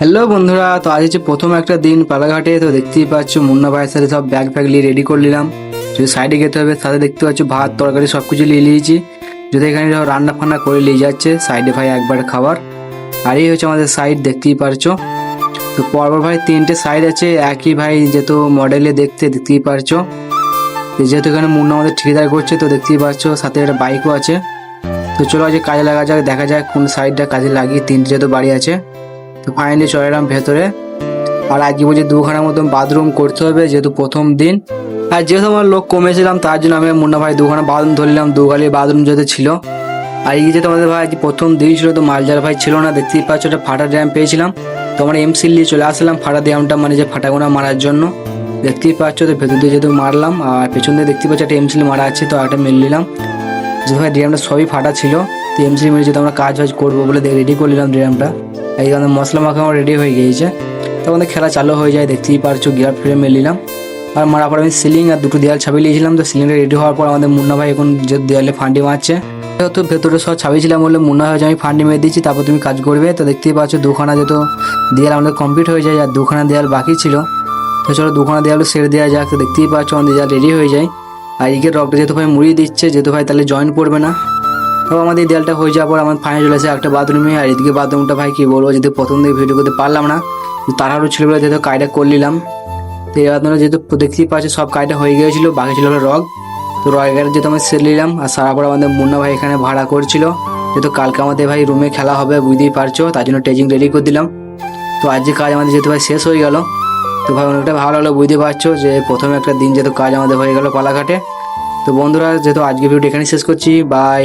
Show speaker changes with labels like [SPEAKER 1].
[SPEAKER 1] Hello বন্ধুরা, তো আজ হচ্ছে প্রথম একটা দিন পালাঘাটে। তো দেখতেই পাচ্ছ মুন্না ভাইয়ের সাথে সব ব্যাগ ফ্যাগ নিয়ে রেডি করে নিলাম। যদি সাইডে যেতে হবে সাথে দেখতে পাচ্ছ ভাত তরকারি সব কিছু নিয়ে নিয়েছি। যদি এখানে সব রান্না ফান্না করে নিয়ে যাচ্ছে সাইডে ভাই একবার খাবার। আর এই হচ্ছে আমাদের সাইড, দেখতেই পারছো। তো পরপর ভাই তিনটে সাইড আছে একই ভাই যেহেতু মডেলে দেখতেই পারছো। তো যেহেতু এখানে মুন্না আমাদের ঠিকাদার করছে তো দেখতেই পাচ্ছ, সাথে একটা বাইকও আছে। তো চলো আজ কাজে লাগা যাক, দেখা যাক কোন সাইডটা কাজে লাগিয়ে তিনটে যেহেতু বাড়ি আছে। তো ফাইনালি চলে এলাম ভেতরে। আর আজকে বলছি দুখানার মতন বাথরুম করতে হবে যেহেতু প্রথম দিন। আর যেহেতু আমার লোক কমেছিলাম তার জন্য আমি মুন্না ভাই দুখানা বাথরুম ধরলাম, দুগালি বাথরুম যেহেতু ছিল। আর এই যেহেতু আমাদের ভাই আজ প্রথম দিন ছিল তো মালজার ভাই ছিল না, দেখতেই পাচ্ছ একটা ফাটা ড্রাম পেয়েছিলাম। তো আমরা এমসিল নিয়ে চলে আসলাম ফাটা ড্রামটা মানে যে ফাটাগোনা মারার জন্য। দেখতেই পাচ্ছ তো ভেতর দিয়ে যেহেতু মারলাম আর পেছন দিয়ে দেখতেই পাচ্ছ একটা এমসিল মারা আছে, তো একটা মেল নিলাম। যেহেতু ভাই ড্রামটা সবই ফাটা ছিল তো এমসিল মেরে যেহেতু আমরা কাজ বাজ করবো বলে রেডি করে নিলাম ড্রামটা। এই আমাদের মশলা মাখা আমার রেডি হয়ে গিয়েছে। তখন খেলা চালু হয়ে যায়, দেখতেই পারছো গিয়ার ফিরে মেরে নিলাম। আর মারার পর আমি সিলিং আর দুটো দেয়াল ছাপিয়ে নিয়েছিলাম। তো সিলিংটা রেডি হওয়ার পর আমাদের মুন্না ভাই এখন যে দেয়ালে ফান্ডি মারছে। তো ভেতরে সব ছাপিয়েছিলাম বলে মুন্না ভাই আমি ফান্ডি মেরে দিচ্ছি তারপর তুমি কাজ করবে। তো দেখতেই পাচ্ছ দুখানা যেহেতু দেয়াল আমাদের কমপ্লিট হয়ে যায় আর দুখানা দেয়াল বাকি ছিল। তো চলো দুখানা দেয়াল সেরে দেওয়া যাক। তো দেখতেই পাচ্ছ আমাদের দেয়াল রেডি হয়ে যায়। আর এদিকে রকটা যেহেতু ভাই মুড়িয়ে দিচ্ছে যেহেতু ভাই তাহলে জয়েন পড়বে না। তো আমাদের দেয়ালটা হয়ে যাওয়ার পর আমার ফাইনাল চলে আসে একটা বাথরুমে। আর এদিকে বাথরুমটা ভাই কি বলবো, যেহেতু প্রথম দিকে ভিডিও করতে পারলাম না তাড়াহুড়ো ছিল বলে যেহেতু কাজটা করে নিলাম। তো এই বাথরুমে যেহেতু দেখতেই পাচ্ছি সব কাজটা হয়ে গিয়েছিল, বাকি ছিল রগ। তো রগের যেহেতু আমি সেরে নিলাম আর সারা পর আমাদের মুন্না ভাই এখানে ভাড়া করছিল যেহেতু কালকে আমাদের ভাই রুমে খেলা হবে বুঝতেই পারছো, তার জন্য টেজিং রেডি করে দিলাম। তো আজকে কাজ আমাদের যেহেতু ভাই শেষ হয়ে গেল তো ভাই অনেকটা ভালো লাগলো, বুঝতে পারছো যে প্রথমে একটা দিন যেহেতু কাজ আমাদের হয়ে গেল পালাঘাটে। তো বন্ধুরা যেহেতু আজকে ভিডিও এখানে শেষ করছি, বাই।